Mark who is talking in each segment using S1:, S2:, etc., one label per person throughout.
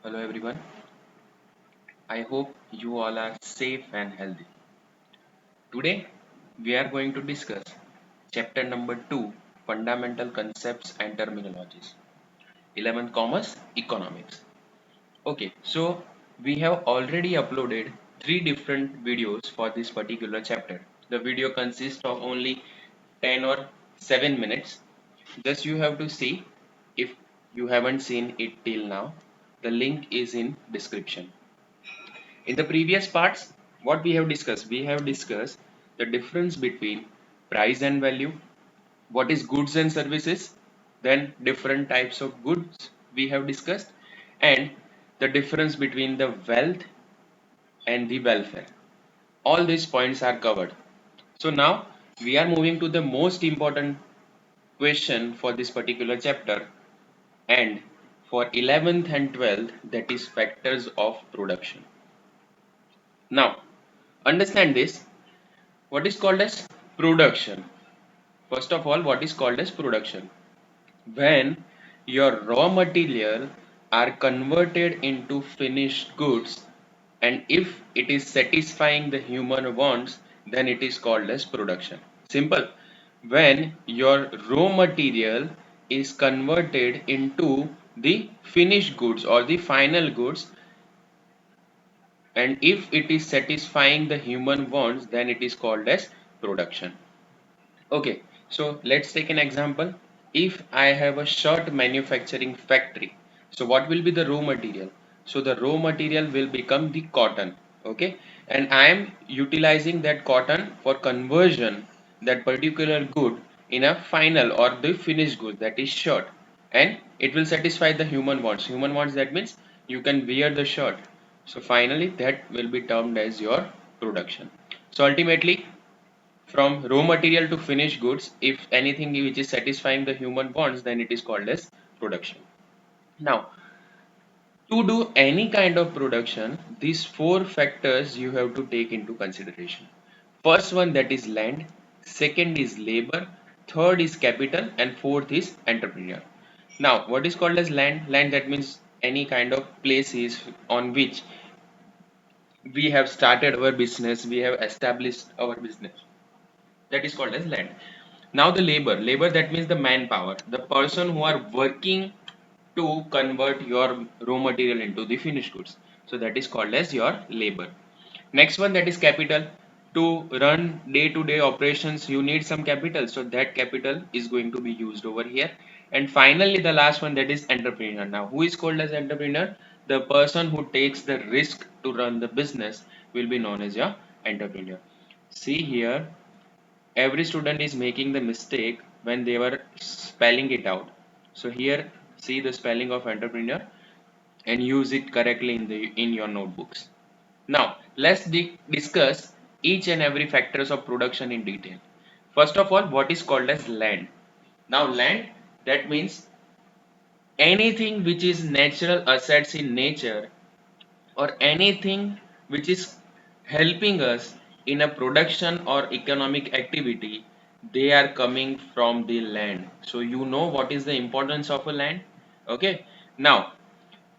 S1: Hello everyone. I hope you all are safe and healthy. Today we are going to discuss chapter number 2, Fundamental Concepts and Terminologies. 11th Commerce Economics. Okay, so we have already uploaded three different videos for this particular chapter. The video consists of only 10 or 7 minutes. Just you have to see if you haven't seen it till now. The link is in description. In the previous parts, what we have discussed the difference between price and value, what is goods and services, then different types of goods we have discussed, and the difference between the wealth and the welfare. All these points are covered. So now we are moving to the most important question for this particular chapter and for 11th and 12th, that is factors of production. Now understand this. What is called as production? First of all, what is called as production? When your raw material are converted into finished goods and if it is satisfying the human wants, then it is called as production. Simple. When your raw material is converted into the finished goods or the final goods and if it is satisfying the human wants, then it is called as production. Okay, so let's take an example. If I have a shirt manufacturing factory, so what will be the raw material? So the raw material will become the cotton. Okay, and I am utilizing that cotton for conversion that particular good in a final or the finished good, that is shirt, and it will satisfy the human wants. Human wants, that means you can wear the shirt. So finally that will be termed as your production. So ultimately, from raw material to finished goods, if anything which is satisfying the human wants, then it is called as production. Now, to do any kind of production, these four factors you have to take into consideration. First one, that is land, second is labor, third is capital, and fourth is entrepreneur. Now, what is called as land? Land, that means any kind of places on which we have started our business, we have established our business, that is called as land. Now the labor, that means the manpower, the person who are working to convert your raw material into the finished goods, so that is called as your labor. Next one, that is capital. To run day to day operations you need some capital, so that capital is going to be used over here. And finally the last one, that is entrepreneur. Now who is called as entrepreneur? The person who takes the risk to run the business will be known as your entrepreneur. See here, every student is making the mistake when they were spelling it out. So here, see the spelling of entrepreneur and use it correctly in your notebooks. Now let's discuss each and every factors of production in detail. First of all, what is called as land? Now land, that means anything which is natural assets in nature or anything which is helping us in a production or economic activity, they are coming from the land. So you know what is the importance of a land. Okay, now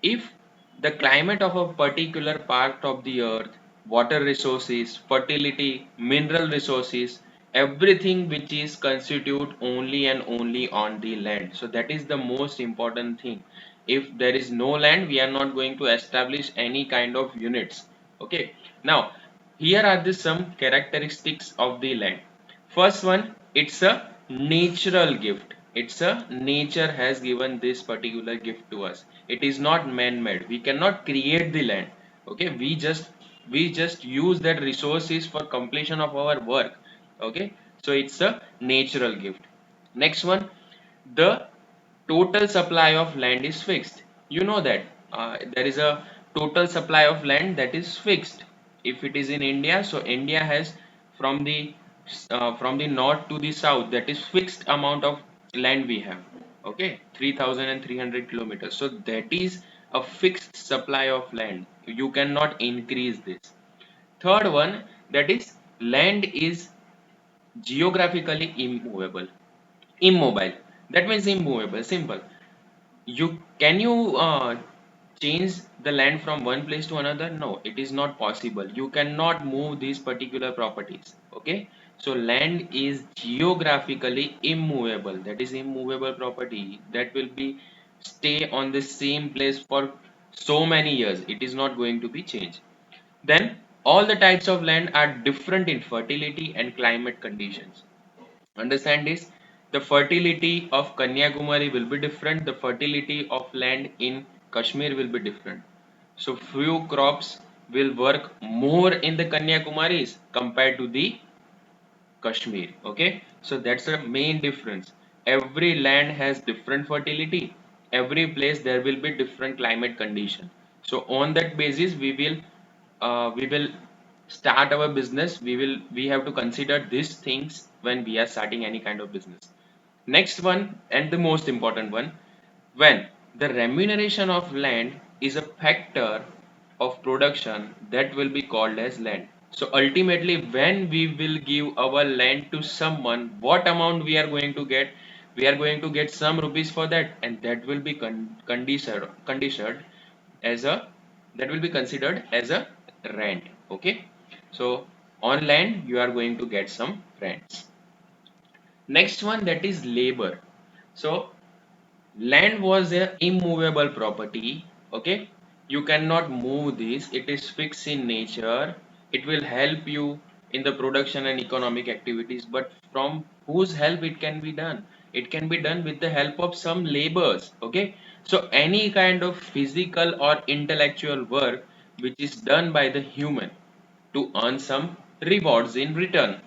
S1: if the climate of a particular part of the earth, water resources, fertility, mineral resources, everything which is constitute only and only on the land, so that is the most important thing. If there is no land, we are not going to establish any kind of units. Okay, now here are the some characteristics of the land. First one, it's a natural gift. It's a nature has given this particular gift to us. It is not man-made. We cannot create the land. Okay, we just use that resources for completion of our work. Okay, so it's a natural gift. Next one, the total supply of land is fixed. You know that there is a total supply of land that is fixed. If it is in India, so India has from the north to the south, that is fixed amount of land we have. Okay, 3,300 kilometers. So that is a fixed supply of land. You cannot increase this. Third one, that is land is geographically immobile. That means immovable. Simple. You can you change the land from one place to another? No, it is not possible. You cannot move these particular properties. Okay, so land is geographically immovable. That is immovable property that will be stay on the same place for so many years. It is not going to be changed. Then all the types of land are different in fertility and climate conditions. Understand this? The fertility of Kanyakumari will be different. The fertility of land in Kashmir will be different. So few crops will work more in the Kanyakumaris compared to the Kashmir. Okay, so that's the main difference. Every land has different fertility. Every place there will be different climate condition. So on that basis, we will start our business. We have to consider these things when we are starting any kind of business. Next one and the most important one, when the remuneration of land is a factor of production, that will be called as land. So ultimately, when we will give our land to someone, what amount we are going to get? We are going to get some rupees for that, and that will be conditioned as a that will be considered as a rent. Okay, so on land you are going to get some rents. Next one, that is labor. So land was a immovable property. Okay, you cannot move this. It is fixed in nature. It will help you in the production and economic activities, but from whose help it can be done? It can be done with the help of some labors. Okay, so any kind of physical or intellectual work which is done by the human to earn some rewards in return,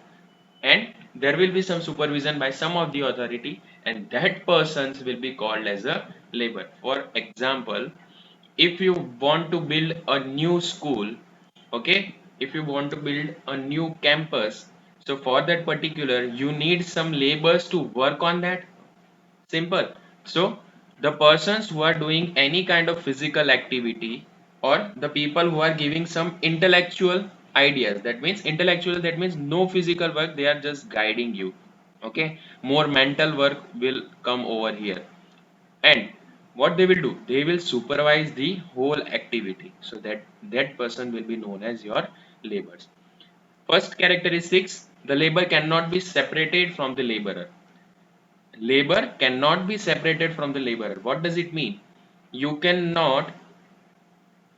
S1: and there will be some supervision by some of the authority, and that persons will be called as a labor. For example, if you want to build a new school, okay, if you want to build a new campus, so for that particular you need some labors to work on that. Simple. So the persons who are doing any kind of physical activity, or the people who are giving some intellectual ideas, that means intellectual, that means no physical work, they are just guiding you. Okay, more mental work will come over here. And what they will do, they will supervise the whole activity, so that that person will be known as your laborers. First characteristics, the labor cannot be separated from the laborer. Labor cannot be separated from the laborer. What does it mean? You cannot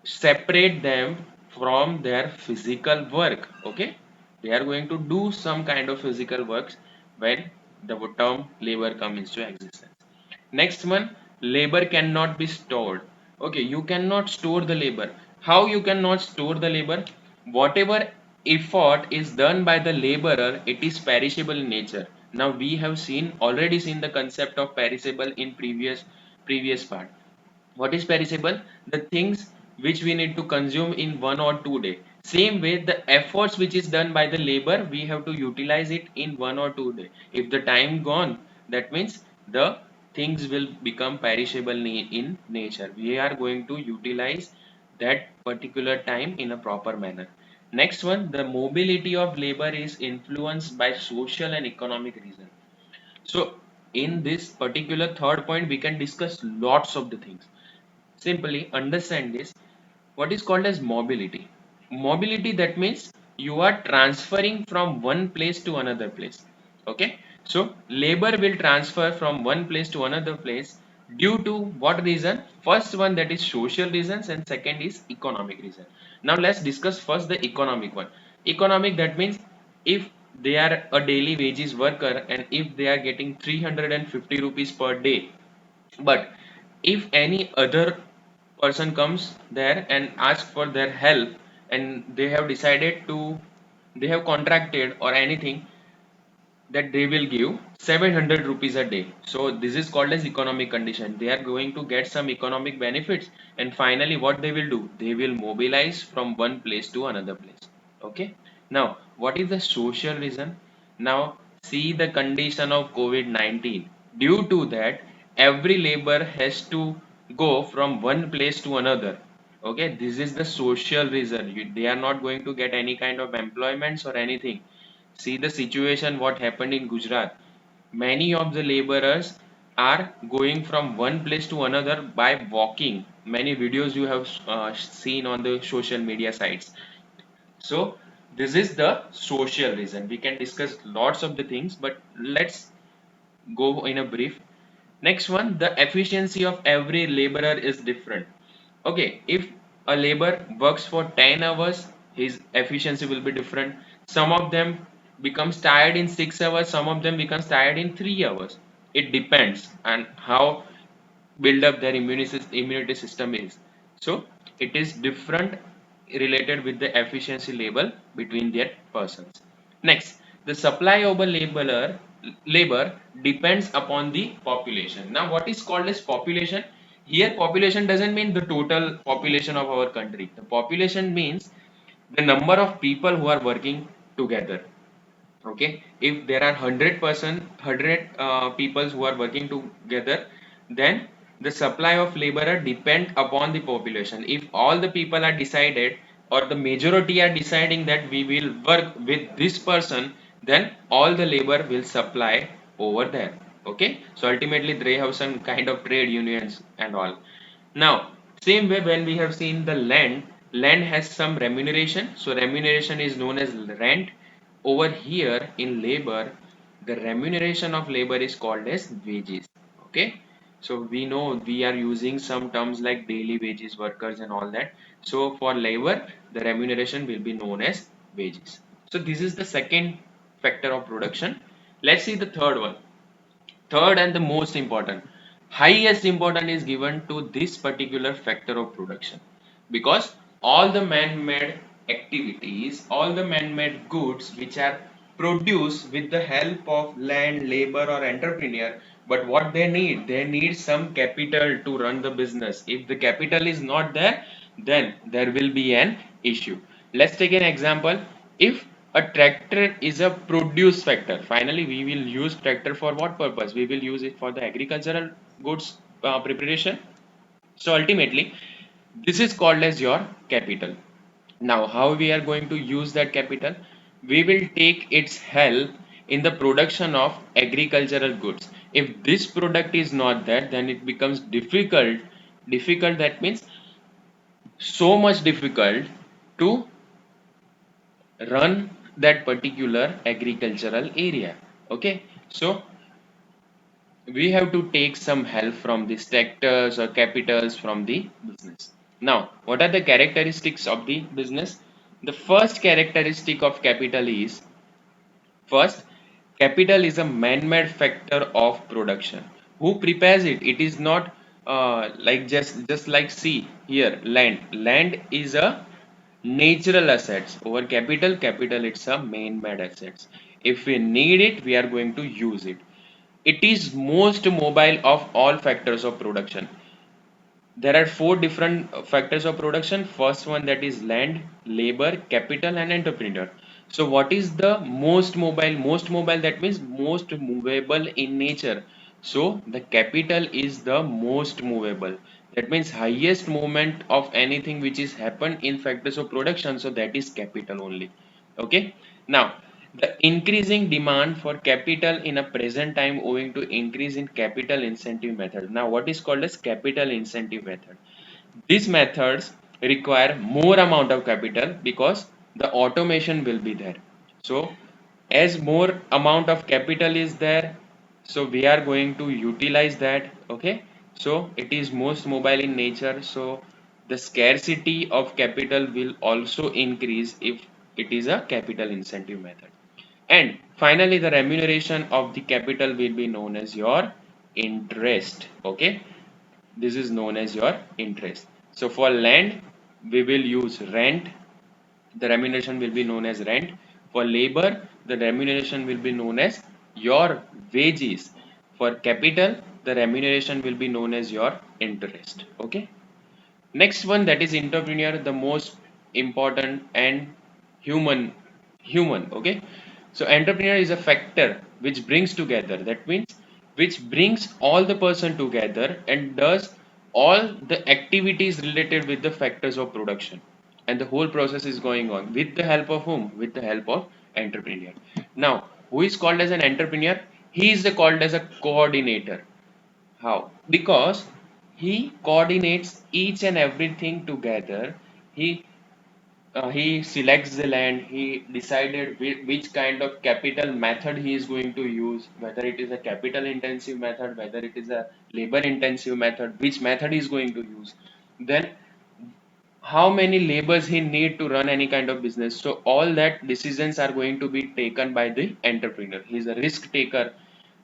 S1: separate them from their physical work. Okay, they are going to do some kind of physical works when the term labor comes into existence. Next one, labor cannot be stored. Okay, you cannot store the labor. How you cannot store the labor? Whatever effort is done by the laborer, it is perishable in nature. Now we have already seen the concept of perishable in previous part. What is perishable? The things which we need to consume in 1 or 2 days. Same way, the efforts which is done by the labor, we have to utilize it in 1 or 2 days. If the time gone, that means the things will become perishable in nature. We are going to utilize that particular time in a proper manner. Next one, the mobility of labor is influenced by social and economic reason. So in this particular third point, we can discuss lots of the things. Simply understand this. What is called as mobility? Mobility, that means you are transferring from one place to another place. Okay, so labor will transfer from one place to another place due to what reason? First one, that is social reasons, and second is economic reason. Now let's discuss first the economic one. Economic, that means if they are a daily wages worker and if they are getting 350 rupees per day, but if any other person comes there and asks for their help, and they have decided to, they have contracted or anything, that they will give 700 rupees a day. So this is called as economic condition. They are going to get some economic benefits, and finally what they will do, they will mobilize from one place to another place. Okay, now what is the social reason? Now see the condition of COVID-19. Due to that, every labor has to go from one place to another. Okay, this is the social reason. They are not going to get any kind of employments or anything. See the situation what happened in Gujarat. Many of the laborers are going from one place to another by walking. Many videos you have seen on the social media sites. So this is the social reason. We can discuss lots of the things, but let's go in a brief. Next one, the efficiency of every laborer is different. Okay, if a labor works for 10 hours, his efficiency will be different. Some of them becomes tired in 6 hours, some of them becomes tired in 3 hours. It depends on how build up their immunity system is. So it is different related with the efficiency level between their persons. Next, the supply of a labor depends upon the population. Now, what is called as population? Here, population doesn't mean the total population of our country. The population means the number of people who are working together. Okay, if there are 100 people who are working together, then the supply of laborer depend upon the population. If all the people are decided or the majority are deciding that we will work with this person, then all the labor will supply over there. Okay, so ultimately they have some kind of trade unions and all. Now, same way when we have seen the land has some remuneration. So remuneration is known as rent. Over here in labor, the remuneration of labor is called as wages. Okay. So we know we are using some terms like daily wages, workers and all that. So for labor, the remuneration will be known as wages. So this is the second factor of production. Let's see the third one. Third and the most important, highest important is given to this particular factor of production, because all the man-made activities, all the man-made goods which are produced with the help of land, labor or entrepreneur, but what they need some capital to run the business. If the capital is not there, then there will be an issue. Let's take an example. If a tractor is a produce factor, finally we will use tractor for what purpose? We will use it for the agricultural goods preparation. So ultimately this is called as your capital. Now how we are going to use that capital? We will take its help in the production of agricultural goods. If this product is not there, then it becomes difficult, that means so much difficult to run that particular agricultural area. Okay, so we have to take some help from the sectors or capitals from the business. Now, what are the characteristics of the business? The first characteristic of capital is, first, capital is a man-made factor of production. Who prepares it? It is not like just like see here land. Land is a natural assets. Over capital it's a man-made assets. If we need it, we are going to use it. It is most mobile of all factors of production. There are four different factors of production. First one, that is land, labor, capital and entrepreneur. So what is the most mobile? Most mobile, that means most movable in nature. So the capital is the most movable. That means highest movement of anything which is happened in factors of production. So that is capital only. Okay. Now the increasing demand for capital in a present time owing to increase in capital incentive method. Now what is called as capital incentive method? These methods require more amount of capital because the automation will be there. So as more amount of capital is there, so we are going to utilize that. Okay, so it is most mobile in nature, so the scarcity of capital will also increase if it is a capital incentive method. And finally, the remuneration of the capital will be known as your interest. Okay, this is known as your interest. So for land, we will use rent. The remuneration will be known as rent. For labor, the remuneration will be known as your wages. For capital, the remuneration will be known as your interest. Okay. Next one, that is entrepreneur, the most important and human okay. So entrepreneur is a factor which brings together, that means which brings all the person together and does all the activities related with the factors of production, and the whole process is going on with the help of whom? With the help of entrepreneur. Now who is called as an entrepreneur? He is called as a coordinator. How? Because he coordinates each and everything together. He he selects the land. He decided which kind of capital method he is going to use, whether it is a capital intensive method, whether it is a labor intensive method, which method he is going to use. Then how many labors he need to run any kind of business. So all that decisions are going to be taken by the entrepreneur. He is a risk taker.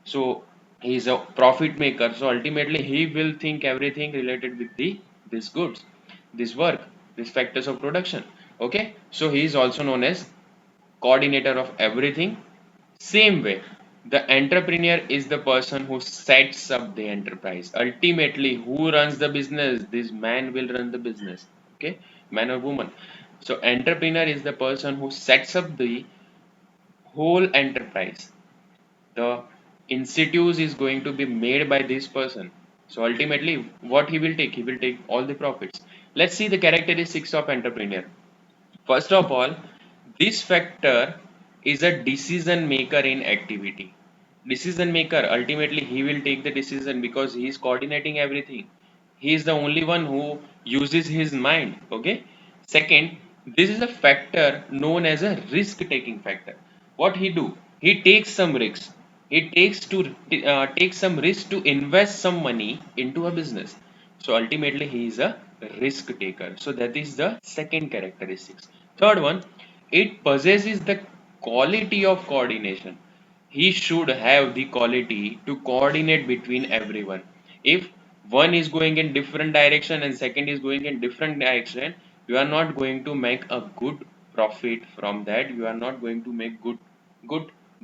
S1: So he is a profit maker. So ultimately he will think everything related with the this goods, this work, these factors of production. Okay. So he is also known as coordinator of everything. Same way, the entrepreneur is the person who sets up the enterprise. Ultimately, who runs the business? This man will run the business. Okay, man or woman. So, entrepreneur is the person who sets up the whole enterprise. The institute is going to be made by this person. So, ultimately, what he will take? He will take all the profits. Let's see the characteristics of entrepreneur. First of all, this factor is a decision maker in activity. Decision maker, ultimately, he will take the decision because he is coordinating everything. He is the only one who uses his mind. Okay. Second, this is a factor known as a risk taking factor. What he do? He takes some risks. He take some risk to invest some money into a business. So ultimately, he is a risk taker. So that is the second characteristics. Third one, it possesses the quality of coordination. He should have the quality to coordinate between everyone. If one is going in different direction and second is going in different direction, you are not going to make a good profit from that. You are not going to make good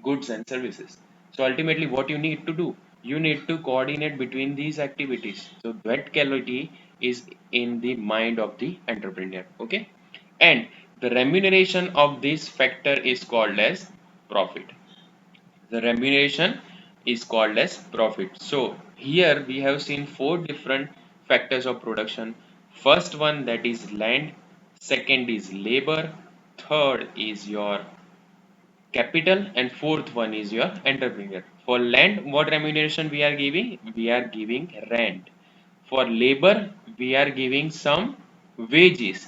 S1: goods and services. So ultimately, what you need to do, you need to coordinate between these activities. So that quality is in the mind of the entrepreneur. Okay, and the remuneration of this factor is called as profit. The remuneration is called as profit. So here we have seen four different factors of production. First one, that is land, second is labor, third is your capital, and fourth one is your entrepreneur. For land, what remuneration we are giving? We are giving rent. For labor, we are giving some wages.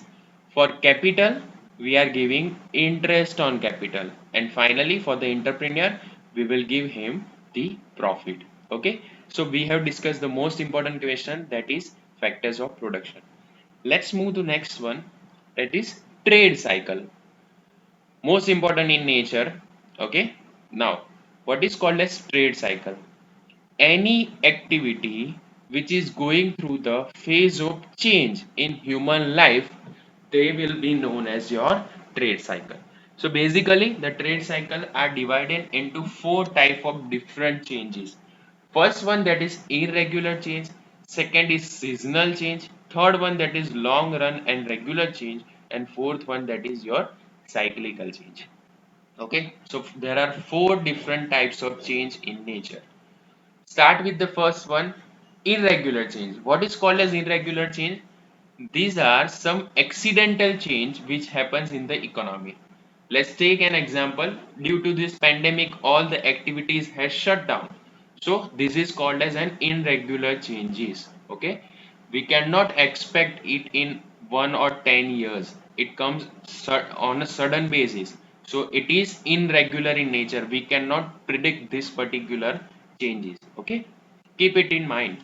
S1: For capital, we are giving interest on capital. And finally, for the entrepreneur, we will give him the profit. Okay. So we have discussed the most important question, that is factors of production. Let's move to next one, that is trade cycle. Most important in nature. Okay, now what is called as trade cycle? Any activity which is going through the phase of change in human life, they will be known as your trade cycle. So basically the trade cycle are divided into four type of different changes. First one, that is irregular change, second is seasonal change, third one, that is long run and regular change, and fourth one, that is your cyclical change. Okay, so there are four different types of change in nature. Start with the first one, irregular change. What is called as irregular change? These are some accidental change which happens in the economy. Let's take an example. Due to this pandemic, all the activities has shut down. So this is called as an irregular changes. Okay, we cannot expect it in 1 or 10 years. It comes on a sudden basis. So it is irregular in nature. We cannot predict this particular changes. Okay, keep it in mind.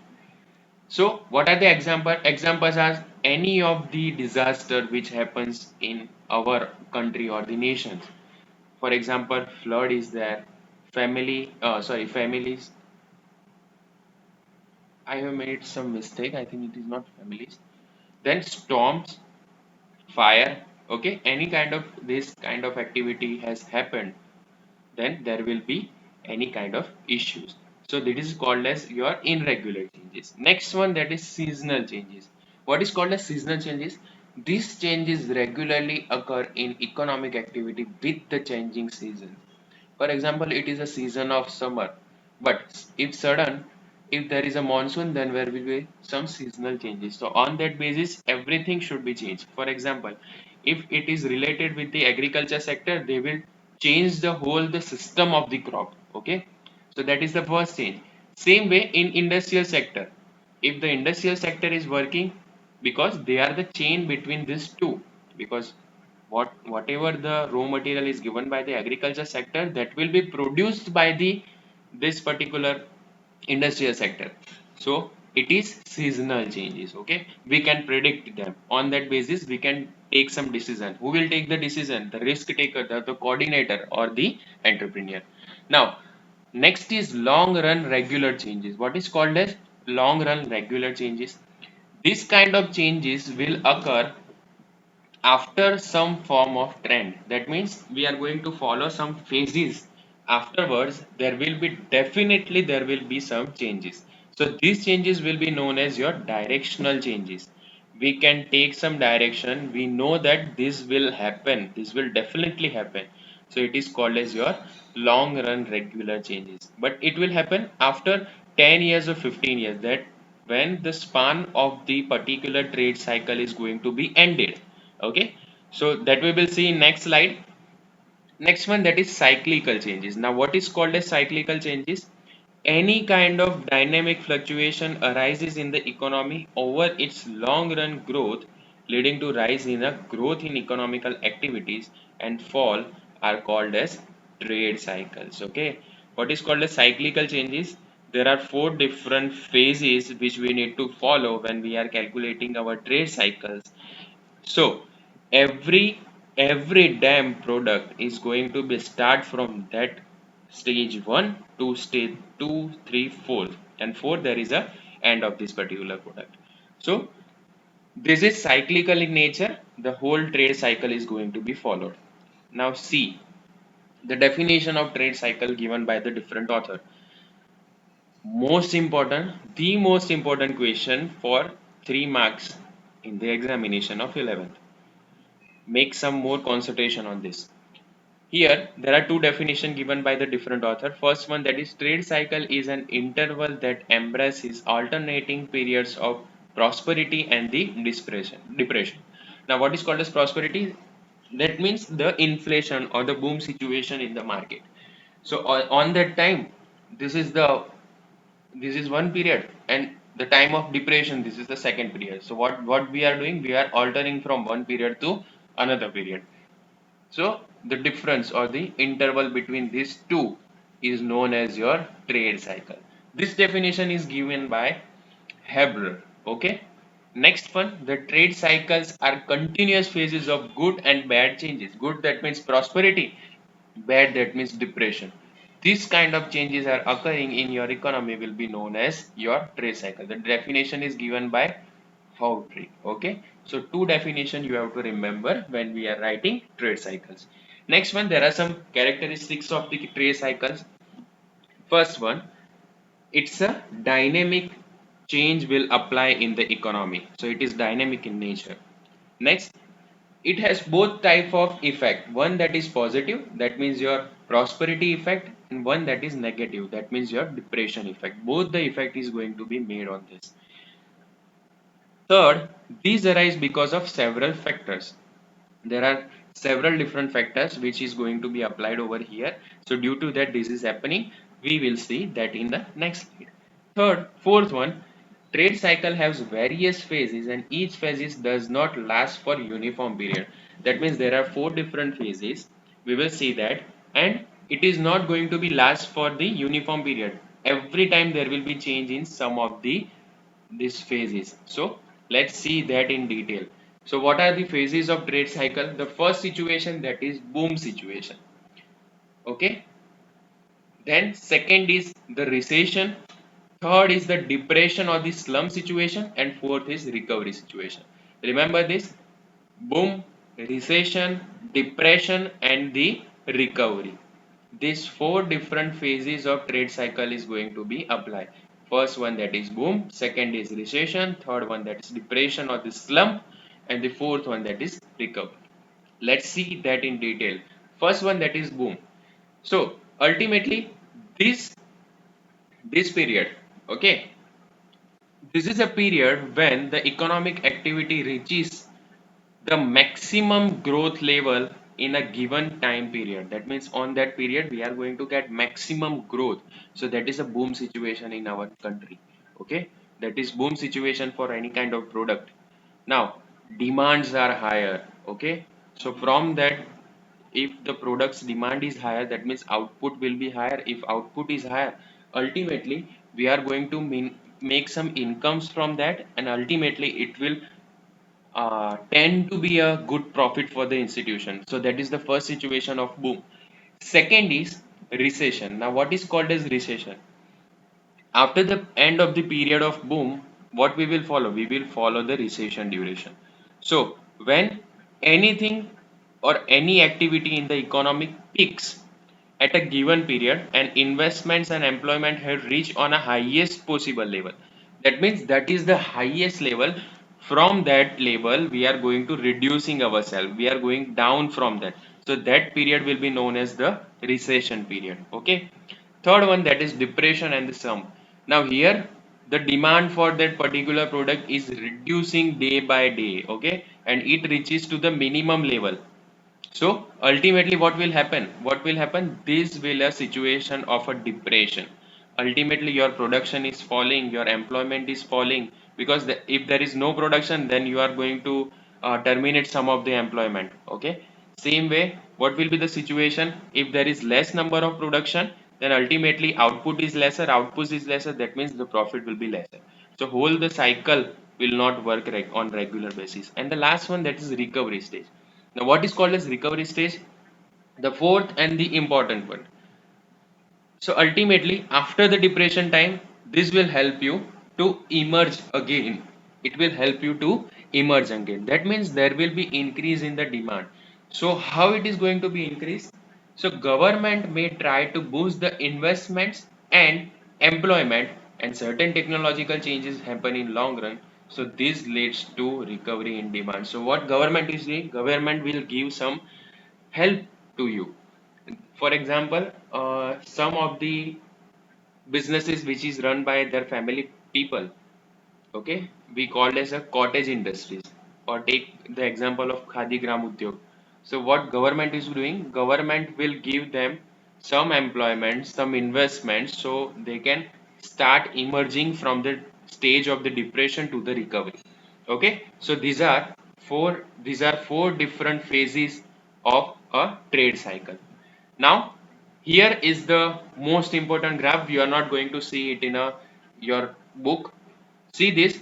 S1: So what are the examples are any of the disaster which happens in our country or the nations. For example, flood is there, families. I have made some mistake. I think it is not families. Then storms, fire. Okay, any kind of this kind of activity has happened, then there will be any kind of issues. So this is called as your irregular changes. Next one, that is seasonal changes. What is called as seasonal changes? These changes regularly occur in economic activity with the changing season. For example, it is a season of summer, but if there is a monsoon, then there will be some seasonal changes. So on that basis, everything should be changed. For example, if it is related with the agriculture sector, they will change the whole the system of the crop. Okay, so that is the first change. Same way in industrial sector, if the industrial sector is working, because they are the chain between these two, because whatever the raw material is given by the agriculture sector, that will be produced by the this particular industrial sector. So it is seasonal changes. Okay, we can predict them. On that basis we can take some decision. Who will take the decision? The risk taker, the coordinator, or the entrepreneur. Now next is long run regular changes. What is called as long run regular changes? This kind of changes will occur after some form of trend. That means we are going to follow some phases. Afterwards, there will be some changes. So these changes will be known as your directional changes. We can take some direction. We know that this will happen. This will definitely happen. So it is called as your long run regular changes. But it will happen after 10 years or 15 years. That when the span of the particular trade cycle is going to be ended. Okay, so that we will see in next slide. Next one, that is cyclical changes. Now what is called as cyclical changes? Any kind of dynamic fluctuation arises in the economy over its long run growth, leading to rise in a growth in economical activities and fall, are called as trade cycles. Okay, what is called as cyclical changes? There are four different phases which we need to follow when we are calculating our trade cycles. So every damn product is going to be start from that stage 1 to stage 2, 3, 4, and 4 there is a end of this particular product. So this is cyclical in nature. The whole trade cycle is going to be followed. Now see the definition of trade cycle given by the different author. The most important question for 3 marks in the examination of 11th. Make some more concentration on this. Here, there are two definitions given by the different author. First one, that is trade cycle is an interval that embraces alternating periods of prosperity and the depression. Now, what is called as prosperity? That means the inflation or the boom situation in the market. So on that time, this is the this is one period, and the time of depression, this is the second period. So what we are doing, we are altering from one period to another period. So the difference or the interval between these two is known as your trade cycle. This definition is given by Haber. Okay. Next one, the trade cycles are continuous phases of good and bad changes. Good, that means prosperity. Bad, that means depression. This kind of changes are occurring in your economy will be known as your trade cycle. The definition is given by Howtree. Okay, so two definition you have to remember when we are writing trade cycles. Next one, there are some characteristics of the trade cycles. First one, it's a dynamic change will apply in the economy, so it is dynamic in nature. Next, it has both type of effect, one that is positive, that means your prosperity effect, and one that is negative, that means your depression effect. Both the effect is going to be made on this. Third, these arise because of several factors. There are several different factors which is going to be applied over here. So due to that this is happening, we will see that in the next slide. Fourth one, trade cycle has various phases and each phase does not last for uniform period. That means there are four different phases. We will see that, and it is not going to be last for the uniform period. Every time there will be change in some of the these phases. So let's see that in detail. So what are the phases of trade cycle? The first situation, that is boom situation. Okay. Then second is the recession. Third is the depression or the slump situation, and fourth is recovery situation. Remember this: boom, recession, depression, and the recovery. These four different phases of trade cycle is going to be applied. First one, that is boom, second is recession, third one, that is depression or the slump, and the fourth one, that is recovery. Let's see that in detail. First one, that is boom. So ultimately this period, okay, this is a period when the economic activity reaches the maximum growth level in a given time period. That means on that period we are going to get maximum growth. So that is a boom situation in our country. Okay, that is boom situation for any kind of product. Now demands are higher. Okay, so from that, if the product's demand is higher, that means output will be higher. If output is higher, ultimately we are going to make some incomes from that, and ultimately it will tend to be a good profit for the institution. So that is the first situation of boom. Second is recession. Now what is called as recession? After the end of the period of boom, what we will follow? We will follow the recession duration. So when anything or any activity in the economic peaks at a given period, and investments and employment have reached on a highest possible level, that means that is the highest level. From that level we are going to reducing ourselves, we are going down from that. So that period will be known as the recession period. Okay, third one, that is depression and the slump. Now here the demand for that particular product is reducing day by day. Okay, and it reaches to the minimum level. So ultimately what will happen? What will happen? This will a situation of a depression. Ultimately your production is falling, your employment is falling, because if there is no production, then you are going to terminate some of the employment. Okay. Same way, what will be the situation? If there is less number of production, then ultimately output is lesser, output is lesser, that means the profit will be lesser. So whole the cycle will not work on regular basis. And the last one, that is recovery stage. Now, what is called as recovery stage? The fourth and the important one. So ultimately, after the depression time, this will help you to emerge again. It will help you to emerge again. That means there will be increase in the demand. So how it is going to be increased? So government may try to boost the investments and employment, and certain technological changes happen in long run. So this leads to recovery in demand. So what government is doing? Government will give some help to you. For example, some of the businesses which is run by their family people, okay, we call as a cottage industries, or take the example of Khadi Gram Udyog. So what government is doing? Government will give them some employment, some investments, so they can start emerging from the stage of the depression to the recovery. Okay, so these are four different phases of a trade cycle. Now, here is the most important graph. You are not going to see it in your book. See this,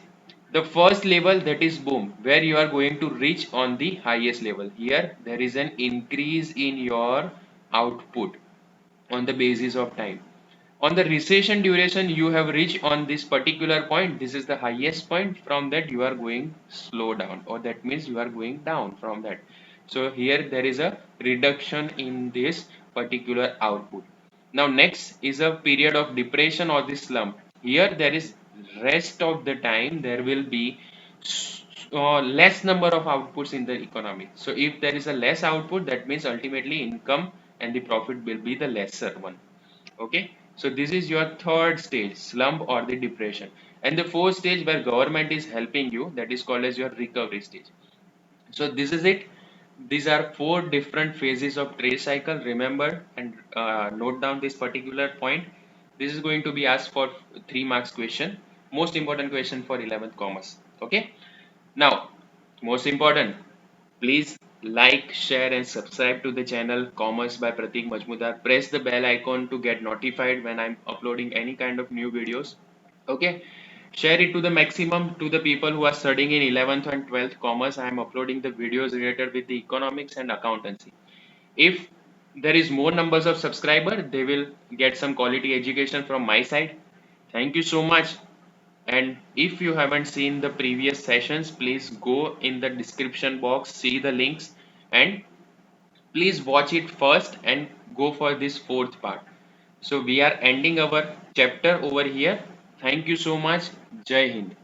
S1: the first level, that is boom, where you are going to reach on the highest level. Here, there is an increase in your output on the basis of time. On the recession duration, you have reached on this particular point. This is the highest point. From that, you are going slow down, or that means you are going down from that. So here there is a reduction in this particular output. Now next is a period of depression or the slump. Here there is rest of the time there will be less number of outputs in the economy. So if there is a less output, that means ultimately income and the profit will be the lesser one. Okay, so this is your third stage, slump or the depression. And the fourth stage where government is helping you, that is called as your recovery stage. So this is it. These are four different phases of trade cycle. Remember and note down this particular point. This is going to be asked for 3 marks question, most important question for 11th commerce. Okay, now most important, please like, share and subscribe to the channel Commerce by Pratik Majmudar. Press the bell icon to get notified when I'm uploading any kind of new videos. Okay, share it to the maximum to the people who are studying in 11th and 12th commerce. I am uploading the videos related with the economics and accountancy. If there is more numbers of subscribers, they will get some quality education from my side. Thank you so much. And if you haven't seen the previous sessions, please go in the description box, see the links, and please watch it first and go for this fourth part. So we are ending our chapter over here. Thank you so much. Jai Hind.